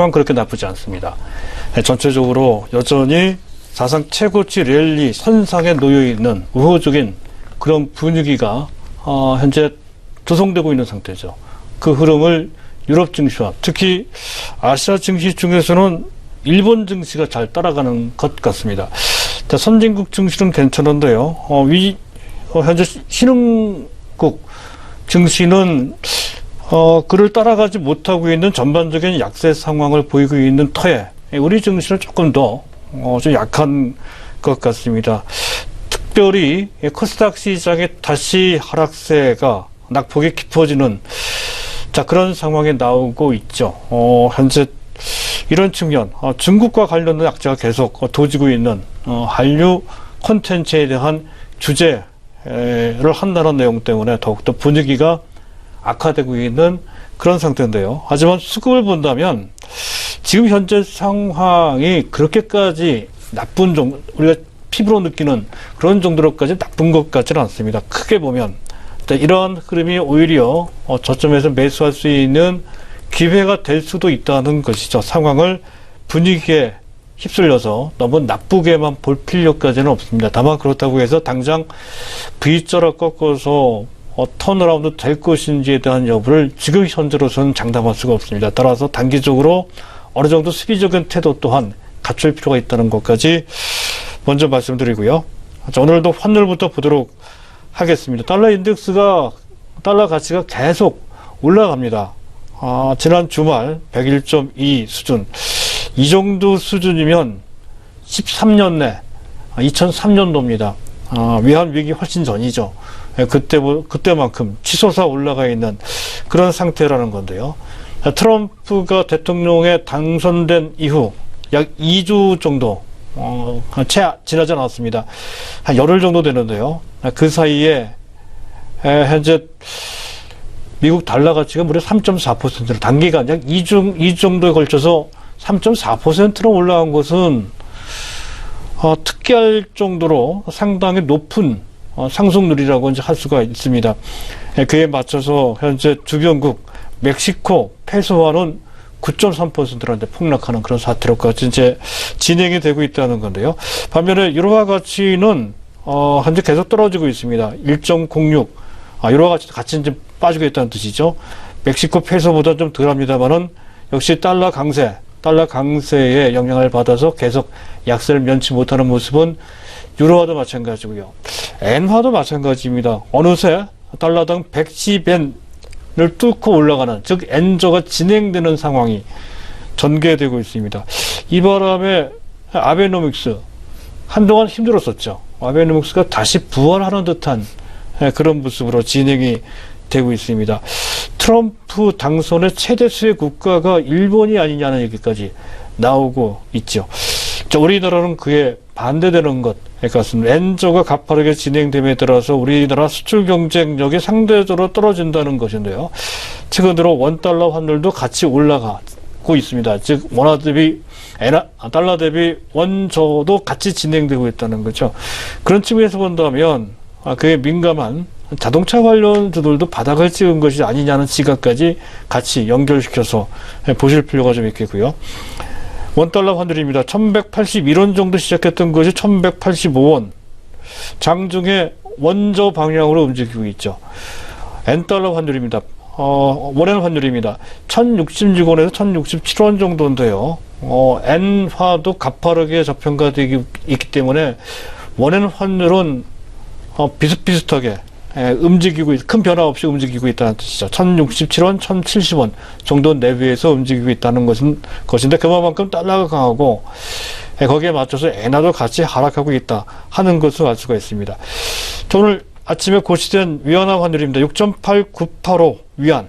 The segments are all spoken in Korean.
상황 그렇게 나쁘지 않습니다. 전체적으로 여전히 사상 최고치 랠리 선상에 놓여있는 우호적인 그런 분위기가 현재 조성되고 있는 상태죠. 그 흐름을 유럽 증시와 특히 아시아 증시 중에서는 일본 증시가 잘 따라가는 것 같습니다. 선진국 증시는 괜찮은데요. 현재 신흥국 증시는 그를 따라가지 못하고 있는 전반적인 약세 상황을 보이고 있는 터에 우리 증시는 조금 더 좀 약한 것 같습니다. 특별히 코스닥 시장의 다시 하락세가 낙폭이 깊어지는 그런 상황이 나오고 있죠. 현재 이런 측면, 중국과 관련된 약자가 계속 도지고 있는 한류 콘텐츠에 대한 규제를 한다는 내용 때문에 더욱더 분위기가 악화되고 있는 그런 상태인데요. 하지만 수급을 본다면 지금 현재 상황이 그렇게까지 나쁜 정도, 우리가 피부로 느끼는 그런 정도로까지 나쁜 것 같지는 않습니다. 크게 보면 이러한 흐름이 오히려 저점에서 매수할 수 있는 기회가 될 수도 있다는 것이죠. 상황을 분위기에 휩쓸려서 너무 나쁘게만 볼 필요까지는 없습니다. 다만 그렇다고 해서 당장 V자로 꺾어서 턴어라운드 될 것인지에 대한 여부를 지금 현재로서는 장담할 수가 없습니다. 따라서 단기적으로 어느 정도 수비적인 태도 또한 갖출 필요가 있다는 것까지 먼저 말씀드리고요. 오늘도 환율부터 보도록 하겠습니다. 달러 인덱스가, 달러 가치가 계속 올라갑니다. 지난 주말 101.2 수준, 이 정도 수준이면 13년 내 2003년도입니다. 외환 위기 훨씬 전이죠. 그때만큼 치솟아 올라가 있는 그런 상태라는 건데요. 트럼프가 대통령에 당선된 이후 약 2주 정도 채 지나지 않았습니다. 한 열흘 정도 되는데요. 그 사이에 현재 미국 달러 가치가 무려 3.4%로 단기간 약 2주 정도에 걸쳐서 3.4%로 올라간 것은 특이할 정도로 상당히 높은 상승률이라고 이제 할 수가 있습니다. 그에 맞춰서 현재 주변국 멕시코 페소화는 9.3%라는데 폭락하는 그런 사태로까지 이제 진행이 되고 있다는 건데요. 반면에 유로화 가치는 현재 계속 떨어지고 있습니다. 1.06. 유로화 가치도 같이 이제 빠지고 있다는 뜻이죠. 멕시코 페소보다 좀 덜합니다만은 역시 달러 강세의 영향을 받아서 계속 약세를 면치 못하는 모습은 유로화도 마찬가지고요. 엔화도 마찬가지입니다. 어느새 달러당 110엔을 뚫고 올라가는, 즉 엔저가 진행되는 상황이 전개되고 있습니다. 이 바람에 아베노믹스 한동안 힘들었었죠. 아베노믹스가 다시 부활하는 듯한 그런 모습으로 진행이 되고 있습니다. 트럼프 당선의 최대 수혜 국가가 일본이 아니냐는 얘기까지 나오고 있죠. 우리나라는 그에 반대되는 것 같습니다. 엔저가 가파르게 진행됨에 따라서 우리나라 수출 경쟁력이 상대적으로 떨어진다는 것인데요. 최근 들어 원달러 환율도 같이 올라가고 있습니다. 즉 원화 대비 달러 대비 원저도 같이 진행되고 있다는 거죠. 그런 측면에서 본다면 그에 민감한 자동차 관련주들도 바닥을 찍은 것이 아니냐는 시각까지 같이 연결시켜서 보실 필요가 좀 있겠고요. 원달러 환율입니다. 1181원 정도 시작했던 것이 1185원. 장중에 원저 방향으로 움직이고 있죠. 엔달러 환율입니다. 원엔 환율입니다. 1066원에서 1067원 정도인데요. 엔화도 가파르게 저평가되기 있기 때문에 원엔 환율은 비슷비슷하게 움직이고 큰 변화 없이 움직이고 있다는 뜻이죠. 1067원, 1070원 정도 내외에서 움직이고 있다는 것인데 그만큼 달러가 강하고 거기에 맞춰서 엔화도 같이 하락하고 있다 하는 것을 알 수가 있습니다. 오늘 아침에 고시된 위안화 환율입니다. 6.8985 위안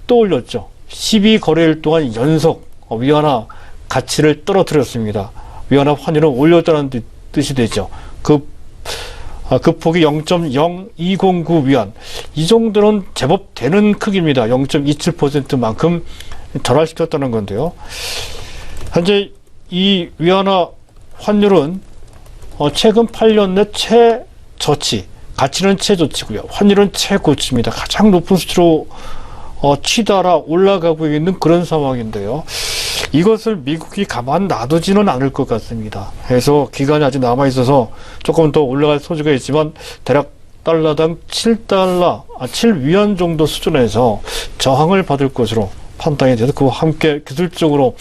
또 올렸죠. 12거래일 동안 연속 위안화 가치를 떨어뜨렸습니다. 위안화 환율은 올렸다는 뜻이 되죠. 그 폭이 0.0209 위안. 이 정도는 제법 되는 크기입니다. 0.27%만큼 절하시켰다는 건데요. 현재 이 위안화 환율은 최근 8년 내 최저치, 가치는 최저치고요. 환율은 최고치입니다. 가장 높은 수치로 치달아 올라가고 있는 그런 상황인데요. 이것을 미국이 가만 놔두지는 않을 것 같습니다. 그래서 기간이 아직 남아있어서 조금 더 올라갈 소지가 있지만 대략 달러당 7위안 정도 수준에서 저항을 받을 것으로 판단이 돼서 그와 함께 기술적으로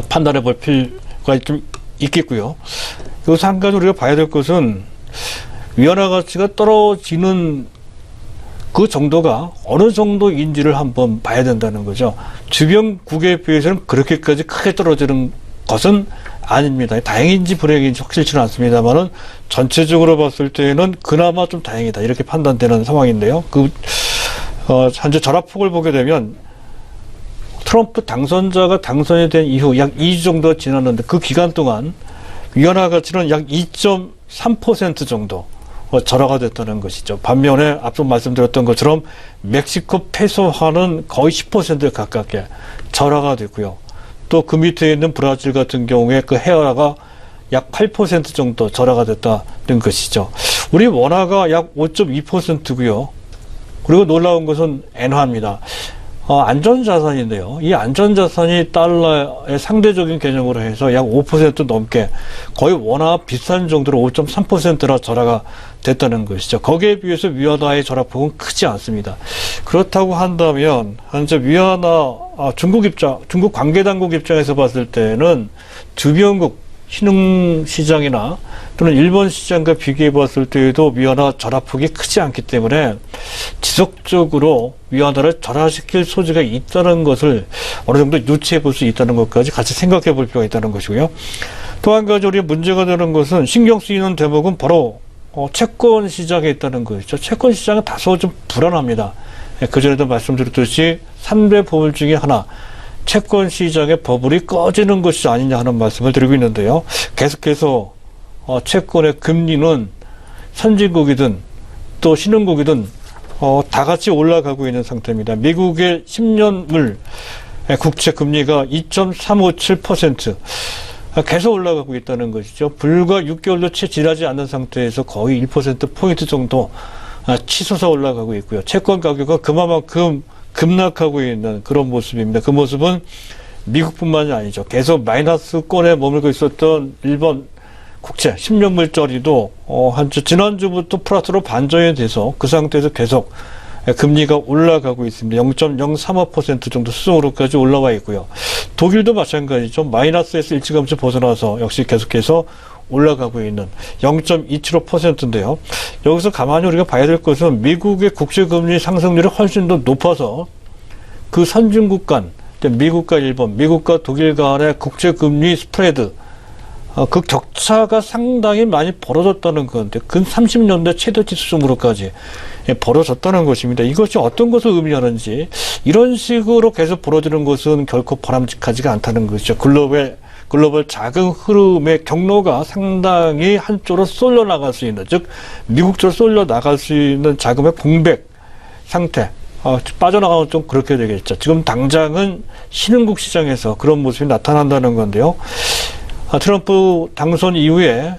판단해 볼 필요가 좀 있겠고요. 여기서 한 가지 우리가 봐야 될 것은 위안화 가치가 떨어지는 그 정도가 어느 정도인지를 한번 봐야 된다는 거죠. 주변국에 비해서는 그렇게까지 크게 떨어지는 것은 아닙니다. 다행인지 불행인지 확실치는 않습니다만은 전체적으로 봤을 때는 그나마 좀 다행이다 이렇게 판단되는 상황인데요. 현재 절하폭을 보게 되면 트럼프 당선자가 당선이 된 이후 약 2주 정도 지났는데 그 기간 동안 위안화 가치는 약 2.3% 정도 절하가 됐다는 것이죠. 반면에 앞서 말씀드렸던 것처럼 멕시코 페소화는 거의 10% 가깝게 절하가 됐고요. 또 그 밑에 있는 브라질 같은 경우에 그 헤어라가 약 8% 정도 절하가 됐다는 것이죠. 우리 원화가 약 5.2%고요. 그리고 놀라운 것은 엔화입니다. 안전자산인데요. 이 안전자산이 달러의 상대적인 개념으로 해서 약 5% 넘게 거의 원화와 비슷한 정도로 5.3%나 절하가 됐다는 것이죠. 거기에 비해서 위안화의 절하폭은 크지 않습니다. 그렇다고 한다면 현재 위안화 중국 관계당국 입장에서 봤을 때는 주변국 신흥시장이나 또는 일본 시장과 비교해 봤을 때에도 위안화 절하폭이 크지 않기 때문에 지속적으로 위안화를 절하시킬 소지가 있다는 것을 어느 정도 유추해 볼 수 있다는 것까지 같이 생각해 볼 필요가 있다는 것이고요. 또 한 가지 우리가 문제가 되는 것은 신경 쓰이는 대목은 바로 채권 시장에 있다는 것이죠. 채권 시장은 다소 좀 불안합니다. 그전에도 말씀드렸듯이 3대 버블 중에 하나 채권 시장의 버블이 꺼지는 것이 아니냐 하는 말씀을 드리고 있는데요. 계속해서 채권의 금리는 선진국이든 또 신흥국이든 다 같이 올라가고 있는 상태입니다. 미국의 10년물 국채 금리가 2.357% 계속 올라가고 있다는 것이죠. 불과 6개월도 채 지나지 않는 상태에서 거의 1%포인트 정도 치솟아 올라가고 있고요. 채권 가격은 그만큼 급락하고 있는 그런 모습입니다. 그 모습은 미국뿐만이 아니죠. 계속 마이너스권에 머물고 있었던 일본 국채 10년물짜리도 지난주부터 플러스로 반전이 돼서 그 상태에서 계속 금리가 올라가고 있습니다. 0.035% 정도 수준으로까지 올라와 있고요. 독일도 마찬가지죠. 마이너스에서 일찌감치 벗어나서 역시 계속해서 올라가고 있는 0.275%인데요. 여기서 가만히 우리가 봐야 될 것은 미국의 국제금리 상승률이 훨씬 더 높아서 그 선진국 간, 미국과 일본, 미국과 독일 간의 국제금리 스프레드, 그 격차가 상당히 많이 벌어졌다는 건데, 근 30년대 최대치 수준으로까지 벌어졌다는 것입니다. 이것이 어떤 것을 의미하는지, 이런 식으로 계속 벌어지는 것은 결코 바람직하지가 않다는 것이죠. 글로벌 작은 흐름의 경로가 상당히 한쪽으로 쏠려 나갈 수 있는, 즉 미국 쪽으로 쏠려 나갈 수 있는 자금의 공백 상태, 빠져나가면 좀 그렇게 되겠죠. 지금 당장은 신흥국 시장에서 그런 모습이 나타난다는 건데요. 트럼프 당선 이후에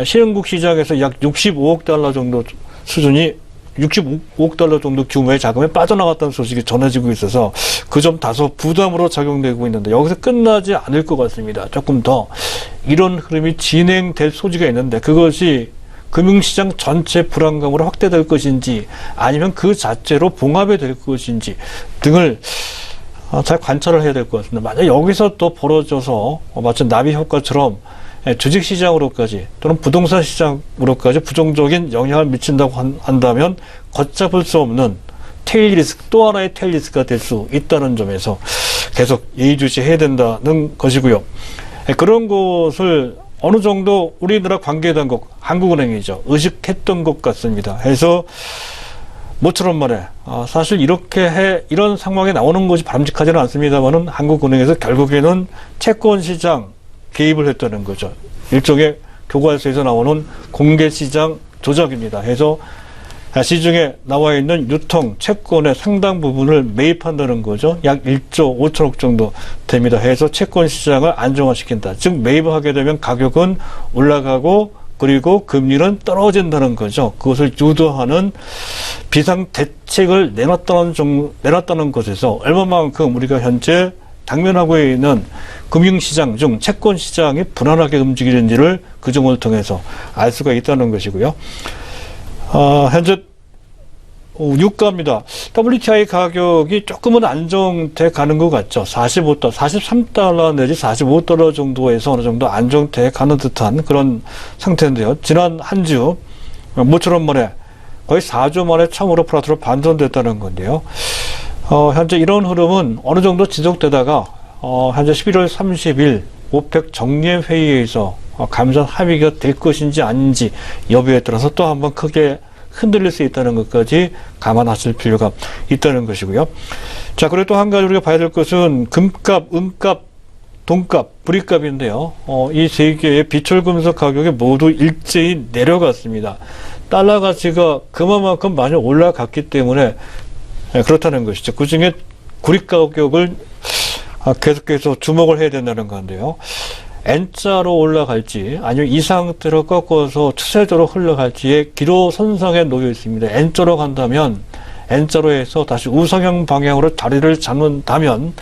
신흥국 시장에서 약 65억 달러 정도 수준이 65억 달러 정도 규모의 자금이 빠져나갔다는 소식이 전해지고 있어서 그 점 다소 부담으로 작용되고 있는데 여기서 끝나지 않을 것 같습니다. 조금 더 이런 흐름이 진행될 소지가 있는데 그것이 금융시장 전체 불안감으로 확대될 것인지 아니면 그 자체로 봉합이 될 것인지 등을 잘 관찰을 해야 될 것 같습니다. 만약 여기서 또 벌어져서 마치 나비 효과처럼 주식시장으로까지 또는 부동산 시장으로까지 부정적인 영향을 미친다고 한다면 걷잡을 수 없는 테일 리스크, 또 하나의 테일 리스크가 될 수 있다는 점에서 계속 예의주시해야 된다는 것이고요. 그런 것을 어느 정도 우리나라 관계당국, 한국은행이죠. 의식했던 것 같습니다. 해서 모처럼 말해 사실 이런 상황에 나오는 것이 바람직하지는 않습니다만은 한국은행에서 결국에는 채권시장 개입을 했다는 거죠. 일종의 교과서에서 나오는 공개시장 조작입니다. 해서 시중에 나와 있는 유통 채권의 상당 부분을 매입한다는 거죠. 약 1조 5천억 정도 됩니다. 해서 채권 시장을 안정화시킨다. 즉 매입을 하게 되면 가격은 올라가고 그리고 금리는 떨어진다는 거죠. 그것을 유도하는 비상 대책을 내놨다는 것에서 얼마만큼 우리가 현재 당면하고 있는 금융시장 중 채권시장이 불안하게 움직이는지를 그 점을 통해서 알 수가 있다는 것이고요. 현재 유가입니다. WTI 가격이 조금은 안정돼 가는 것 같죠. 43달러 내지 45달러 정도에서 어느 정도 안정돼 가는 듯한 그런 상태인데요. 지난 한 주 모처럼 만에 거의 4주 만에 처음으로 플라토로 반전됐다는 건데요. 현재 이런 흐름은 어느 정도 지속되다가 현재 11월 30일 오펙 정례회의에서 감산 합의가 될 것인지 아닌지 여부에 따라서 또 한번 크게 흔들릴 수 있다는 것까지 감안하실 필요가 있다는 것이고요. 자, 그리고 또 한 가지 우리가 봐야 될 것은 금값, 은값, 돈값, 불이값인데요. 이 세 개의 비철금속 가격이 모두 일제히 내려갔습니다. 달러 가치가 그만큼 많이 올라갔기 때문에 그렇다는 것이죠. 그 중에 구리 가격을 계속해서 주목을 해야 된다는 건데요. N자로 올라갈지 아니면 이 상태로 꺾어서 추세적으로 흘러갈지의 기로선상에 놓여 있습니다. N자로 간다면 N자로 해서 다시 우상향 방향으로 자리를 잡는다면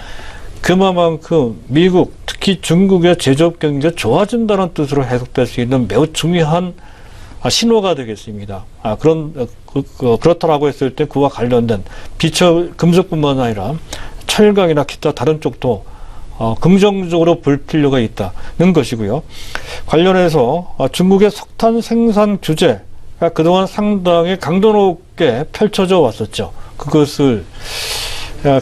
그만큼 미국 특히 중국의 제조업 경기가 좋아진다는 뜻으로 해석될 수 있는 매우 중요한 신호가 되겠습니다. 그렇다라고 했을 때 그와 관련된 비철 금속뿐만 아니라 철강이나 기타 다른 쪽도 긍정적으로 볼 필요가 있다는 것이고요. 관련해서 중국의 석탄 생산 규제가 그동안 상당히 강도 높게 펼쳐져 왔었죠. 그것을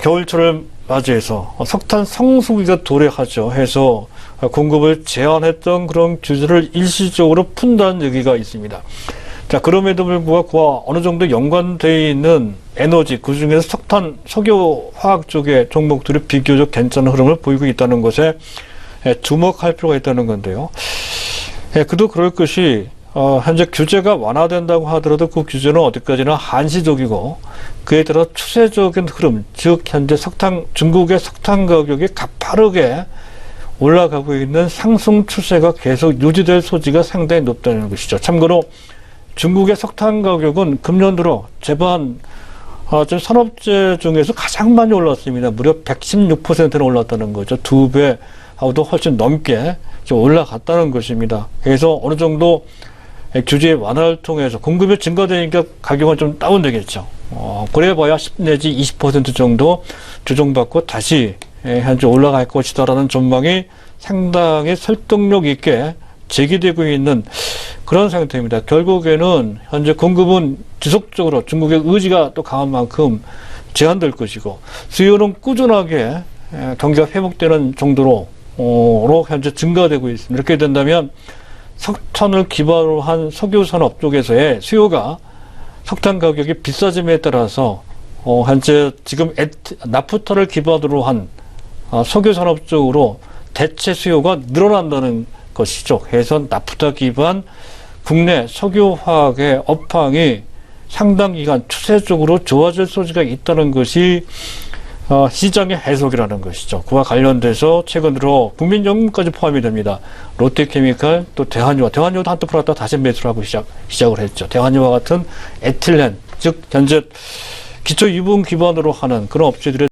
겨울철을 맞이해서 석탄 성수기가 도래하죠 해서 공급을 제한했던 그런 규제를 일시적으로 푼다는 얘기가 있습니다. 자, 그럼에도 불구하고 그와 어느 정도 연관되어 있는 에너지, 그 중에서 석탄, 석유, 화학 쪽의 종목들이 비교적 괜찮은 흐름을 보이고 있다는 것에 주목할 필요가 있다는 건데요. 그도 그럴 것이, 현재 규제가 완화된다고 하더라도 그 규제는 어디까지나 한시적이고, 그에 따라 추세적인 흐름, 즉, 현재 중국의 석탄 가격이 가파르게 올라가고 있는 상승 추세가 계속 유지될 소지가 상당히 높다는 것이죠. 참고로, 중국의 석탄 가격은 금년 들어 제반 산업재 중에서 가장 많이 올랐습니다. 무려 116%나 올랐다는 거죠. 2배하고도 훨씬 넘게 올라갔다는 것입니다. 그래서 어느 정도 규제 완화를 통해서 공급이 증가되니까 가격은 좀 다운되겠죠. 그래봐야 10 내지 20% 정도 조정받고 다시 현재 올라갈 것이다라는 전망이 상당히 설득력 있게 제기되고 있는 그런 상태입니다. 결국에는 현재 공급은 지속적으로 중국의 의지가 또 강한 만큼 제한될 것이고 수요는 꾸준하게 경기가 회복되는 정도로 현재 증가되고 있습니다. 이렇게 된다면 석탄을 기반으로 한 석유 산업 쪽에서의 수요가 석탄 가격이 비싸짐에 따라서 현재 지금 나프타를 기반으로 한 석유 산업 쪽으로 대체 수요가 늘어난다는 것이죠. 그래서 나프타 기반 국내 석유화학의 업황이 상당 기간 추세적으로 좋아질 소지가 있다는 것이 시장의 해석이라는 것이죠. 그와 관련돼서 최근 들어 국민연금까지 포함이 됩니다. 롯데케미칼 또 대한유화도 한때 풀었다 다시 매수를 하고 시작을 했죠. 대한유화 같은 에틸렌, 즉 현재 기초 유분 기반으로 하는 그런 업체들의